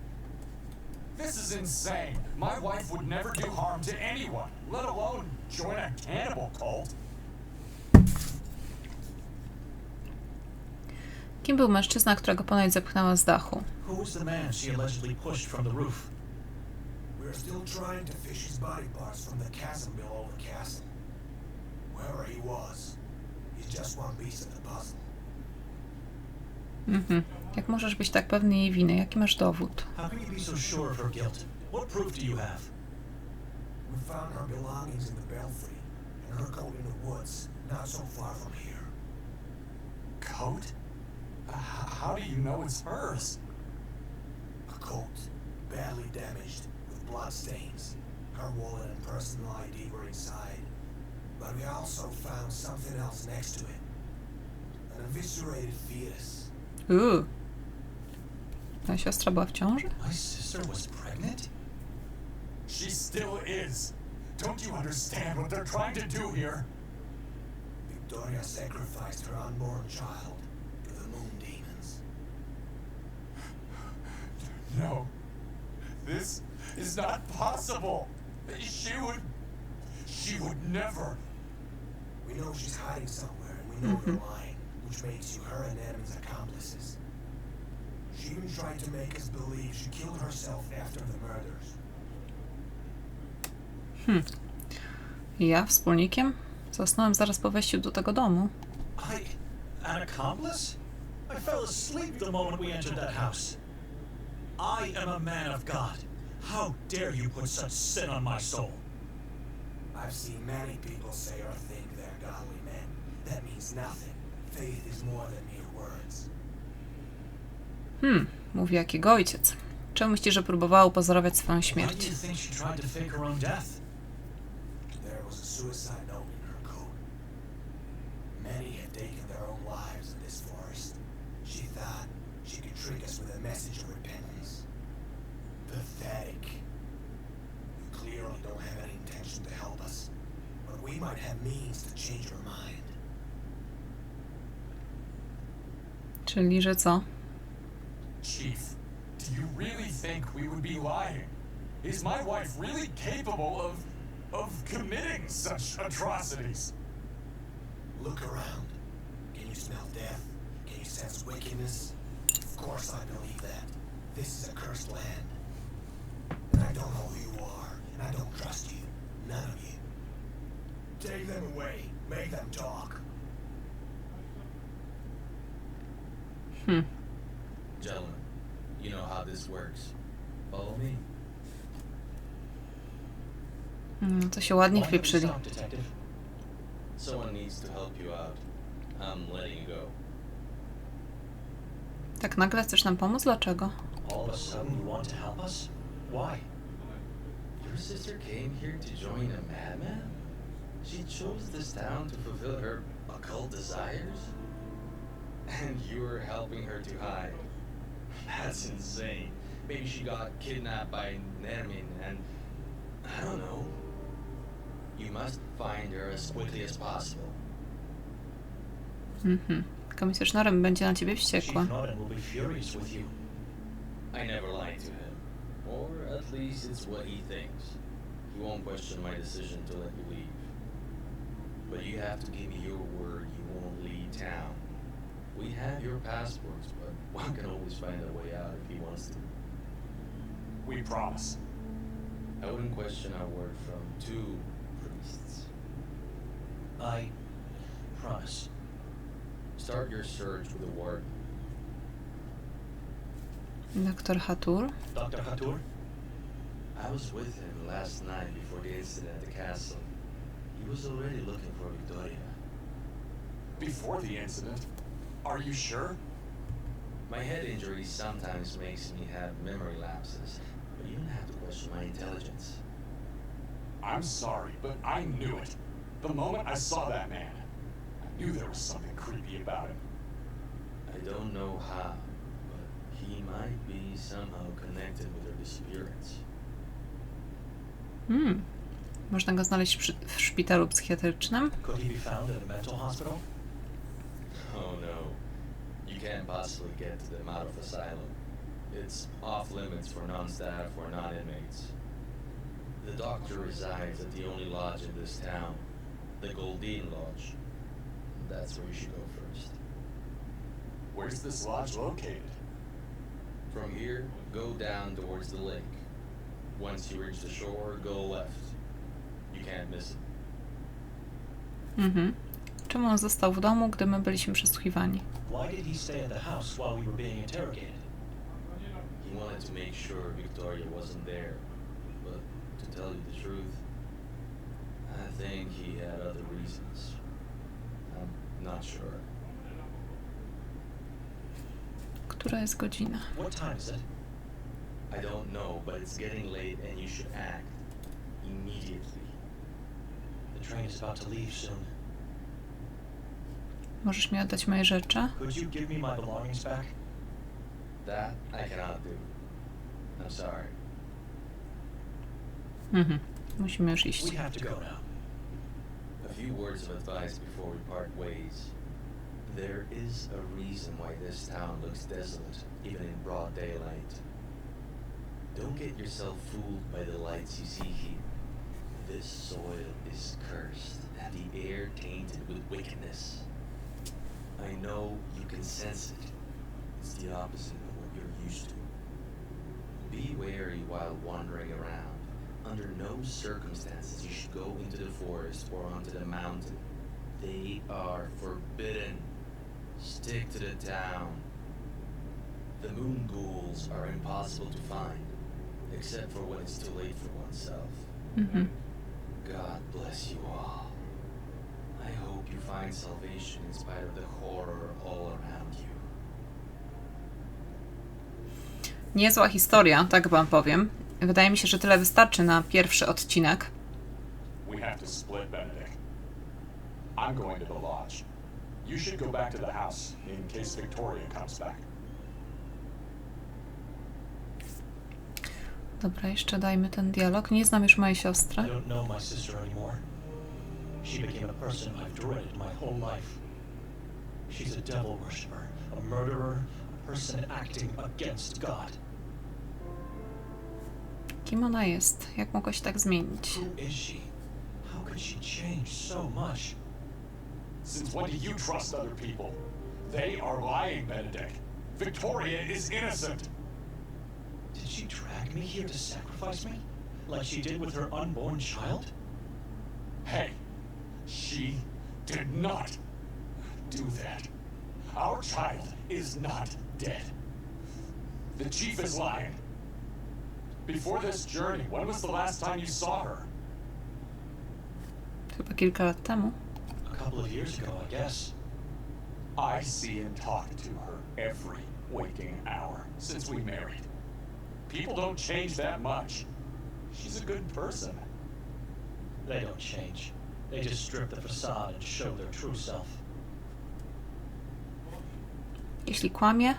This is insane. My wife would never do harm to anyone, let alone join a cannibal cult. Kim był mężczyzna, którego ponoć zepchnęła z dachu? Who was the man she allegedly pushed from the roof? We're still trying to fish his body parts from the chasm below the castle. Wherever he was, he's just one piece of the puzzle. Jak możesz być tak pewny jej winy? Jaki masz dowód? How can you be so sure of her guilt? What proof do you have? We found her belongings in the belfry, and her coat in the woods, not so far from here. Coat? How do you know it's hers? A coat, badly damaged, with blood stains. Her wallet and personal ID were inside. But we also found something else next to it. An eviscerated fetus. Ta siostra była w ciąży? My sister was pregnant? She still is. Don't you understand what they're trying to do here? Victoria sacrificed her unborn child to the moon demons. No. This is not possible. She would never. We know she's hiding somewhere, and we know you're lying, which makes you her and Adam's accomplices. She even tried to make us believe she killed herself after the murders. Ja wspólnikiem? Zasnąłem zaraz po wejściu do tego domu. An accomplice? I fell asleep the moment we entered that house. I am a man of God. How dare you put such sin on my soul? I've seen many people say or think they're godly men. That means nothing. Faith is more than mere words. Mówi jak jego ojciec. Czemu myślisz, że próbowała upozorować swoją Why do śmierć? you think she tried to fake her own death? There was a suicide note in her coat. Many have taken their own lives in this forest. She thought she could trick us with a message of repentance. Pathetic. You clearly don't have any intention to help us, but we might have means to change her mind. Czyli, że co? Chief, do you really think we would be lying? Is my wife really capable of committing such atrocities. Look around. Can you smell death? Can you sense wickedness? Of course I believe that. This is a cursed land. And I don't know who you are, and I don't trust you. None of you. Take them away. Make them talk. Gentlemen, you know how this works. Follow me. To się ładnie Why don't we wpieprzyli. stop, detective? Someone needs to help you out. I'm letting you go. Tak nagle chcesz nam pomóc? Dlaczego? All of a sudden you want to help us? Why? Your sister came here to join a madman? She chose this town to fulfill her occult desires? And you were helping her to hide. That's insane. Maybe she got kidnapped by Nermin and... I don't know. You must find her as quickly as possible. Komisarz Norem będzie na ciebie Chief wściekła. Norton will be furious with you. I never lied to him. Or at least it's what he thinks. He won't question my decision to let you leave. But you have to give me your word you won't leave town. We have your passports, but one can always find a way out if he wants to. We promise. I wouldn't question our word from two priests. I promise. Start your search with a warden. Doktor Hatur. Dr. Hatur? I was with him last night before the incident at the castle. He was already looking for Victoria. Before the incident? Are you sure? My head injury sometimes makes me have memory lapses, but you don't have to question my intelligence. I'm sorry, but I knew it. The moment I saw that man, I knew there was something creepy about him. I don't know how, but he might be somehow connected with her disappearance. Można go znaleźć w szpitalu psychiatrycznym. Could he be found at a mental hospital? Oh no. You can't possibly get to them out of asylum. It's off limits for non-staff or non-inmates. The doctor resides at the only lodge in this town, the Goldine Lodge. That's where you should go first. Where's this lodge located? From here, go down towards the lake. Once you reach the shore, go left. You can't miss it. Czemu on został w domu, gdy my byliśmy przesłuchiwani? Why did he stay at the house while we were being interrogated? He wanted to make sure Victoria wasn't there. But to tell you the truth, I think he had other reasons. I'm not sure. Która jest godzina? What time is it? I don't know, but it's getting late and you should act immediately. The train is about to leave soon. Możesz mi oddać moje rzeczy? Could you give me my belongings back? That I cannot do. I'm sorry. Musimy już iść. We have to go now. A few words of advice before we part ways. There is a reason why this town looks desolate, even in broad daylight. Don't get yourself fooled by the lights you see here. This soil is cursed, and the air tainted with wickedness. I know you can sense it. It's the opposite of what you're used to. Be wary while wandering around. Under no circumstances you should go into the forest or onto the mountain. They are forbidden. Stick to the town. The moon ghouls are impossible to find, except for when it's too late for oneself. God bless you all. I hope you find salvation in spite of the horror all around you. Niezła historia, tak wam powiem. Wydaje mi się, że tyle wystarczy na pierwszy odcinek. We have to split, Benedict. I'm going to the lodge. You should go back to the house in case Victoria comes back. Dobra, jeszcze dajmy ten dialog. Nie znam już mojej I siostry. don't know my sister anymore. She became a person I've dreaded my whole life. She's a devil worshiper, a murderer, a person acting against God. Kim ona jest? Jak mogła się tak zmienić? Who is she? could she change so much? Since when do you trust other people? They are lying, Benedict. Victoria is innocent. Did she drag me here to sacrifice me? Like she did with her unborn child? Hey, she did not do that. Our child is not dead. The chief is lying. Before this journey, when was the last time you saw her? Chyba kilka lat temu. A couple of years ago, I guess. I see and talk to her every waking hour since we married. People don't change that much. She's a good person. They don't change. They just strip the facade and show their true self. Jeśli kłamie,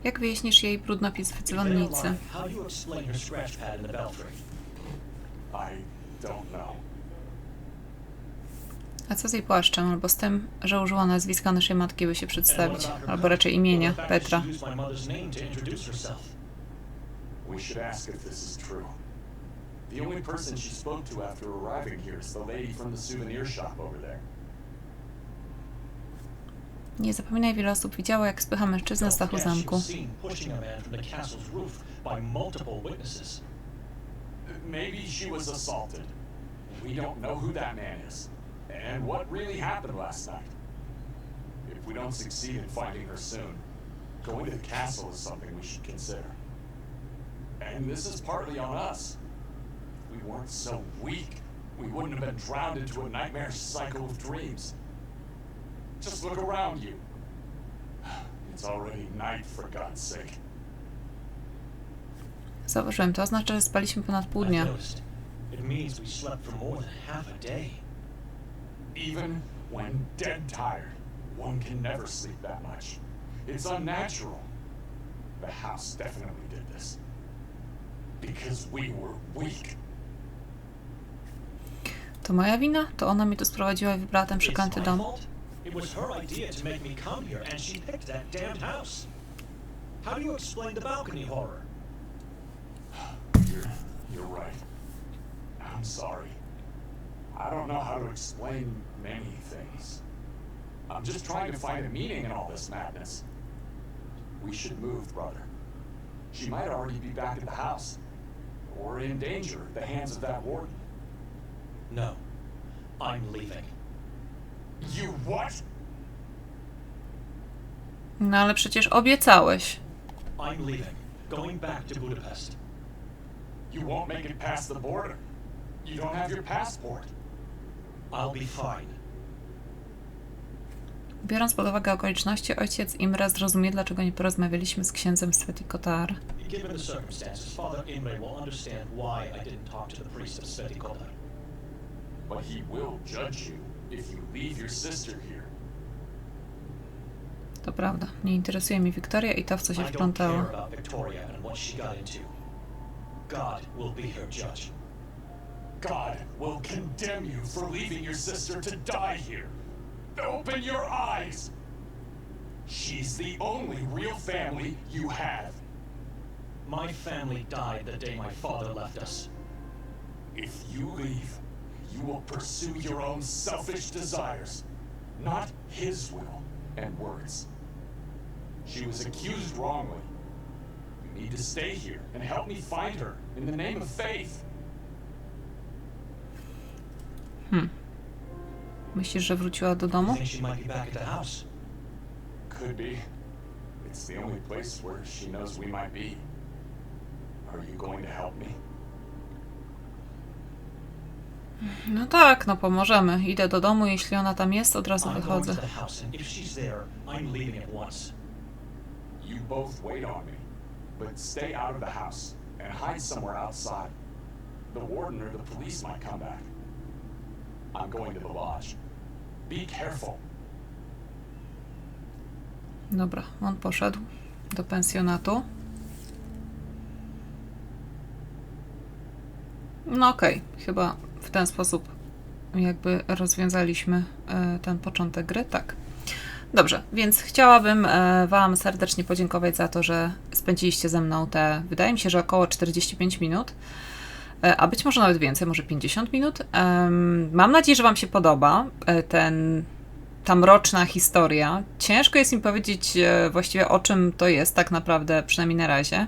jak wyjaśnisz jej brudnopis w dzwonnicy? How do you explain her scratch pad in the belfry? I don't know. A co z jej płaszczem? Albo z tym, że użyła nazwiska naszej matki, by się przedstawić. Albo raczej imienia, Petra. We should ask if this is true. The only person she spoke to after arriving here is the lady from the souvenir shop over there. Nie zapominaj, wiele osób widziało, jak spycha mężczyznę z dachu zamku. Maybe she was assaulted. We don't know who that man is. And what really happened last night. If we don't succeed in finding her soon, going to the castle is something we should consider. And this is partly on us. If we weren't so weak, we wouldn't have been drowned into a nightmare cycle of dreams. Just look around you. It's already night, for God's sake. Zauważyłem, to oznacza, że spaliśmy ponad pół dnia. It means we slept for more than half a day. Even when dead tired, one can never sleep that much. It's unnatural. The house definitely did this. Because we were weak. To moja wina? To ona mnie tu sprowadziła i wybrała ten przeklęty dom. It was her idea to make me come here, and she picked that damned house. How do you explain the balcony horror? You're right. I'm sorry. I don't know how to explain many things. I'm just trying to find a meaning in all this madness. We should move, brother. She might already be back at the house. Or in danger at the hands of that warden. No. I'm leaving. You what? No ale przecież obiecałeś. I'm leaving. Going back to Budapest. You won't make it past the border. You don't have your passport. I'll be fine. Biorąc pod uwagę okoliczności, ojciec Imre zrozumie, dlaczego nie porozmawialiśmy z księdzem z Kotar. Given the circumstances, Father Imre will understand why I didn't talk to the priest of Sveti Kotar. But he will judge you if you leave your sister here. To prawda. Nie interesuje mnie Wiktoria i to, w co się wplątało. God will be her judge. God will condemn you for leaving your sister to die here. Open your eyes. She's the only real family you have. My family died the day my father left us. If you leave, you will pursue your own selfish desires, not his will and words. She was accused wrongly. You need to stay here and help me find her in the name of faith. Myślisz, że wróciła do domu? Could be. It's the only place where she knows we might be. Are you going to help me? No tak, no pomożemy. Idę do domu, jeśli ona tam jest, od razu wychodzę. You both wait on me, but stay out of the house and hide somewhere outside. The warden or the police might come back. I'm going to the lodge. Be careful. Dobra, on poszedł do pensjonatu. No okej, chyba w ten sposób jakby rozwiązaliśmy ten początek gry, tak. Dobrze, więc chciałabym Wam serdecznie podziękować za to, że spędziliście ze mną te, wydaje mi się, że około 45 minut. a być może nawet więcej, może 50 minut. Mam nadzieję, że Wam się podoba ta mroczna historia. Ciężko jest mi powiedzieć właściwie, o czym to jest tak naprawdę, przynajmniej na razie.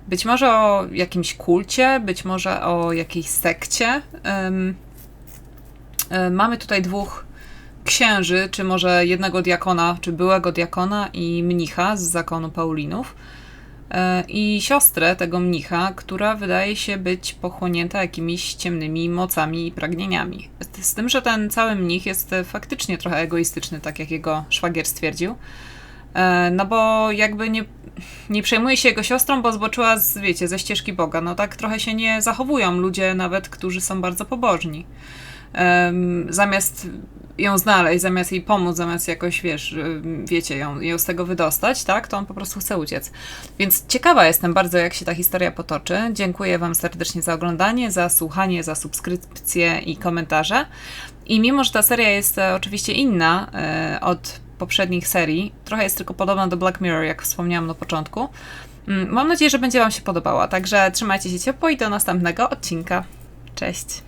Być może o jakimś kulcie, być może o jakiejś sekcie. Mamy tutaj 2 księży, czy może jednego diakona, czy byłego diakona i mnicha z zakonu Paulinów. I siostrę tego mnicha, która wydaje się być pochłonięta jakimiś ciemnymi mocami i pragnieniami. Z tym, że ten cały mnich jest faktycznie trochę egoistyczny, tak jak jego szwagier stwierdził. No bo jakby nie przejmuje się jego siostrą, bo zboczyła ze ścieżki Boga. No tak trochę się nie zachowują ludzie nawet, którzy są bardzo pobożni. Zamiast ją znaleźć, zamiast jej pomóc, zamiast jakoś, wiecie, ją z tego wydostać, tak, to on po prostu chce uciec. Więc ciekawa jestem bardzo, jak się ta historia potoczy. Dziękuję Wam serdecznie za oglądanie, za słuchanie, za subskrypcje i komentarze. I mimo, że ta seria jest oczywiście inna od poprzednich serii, trochę jest tylko podobna do Black Mirror, jak wspomniałam na początku, mam nadzieję, że będzie Wam się podobała. Także trzymajcie się ciepło i do następnego odcinka. Cześć!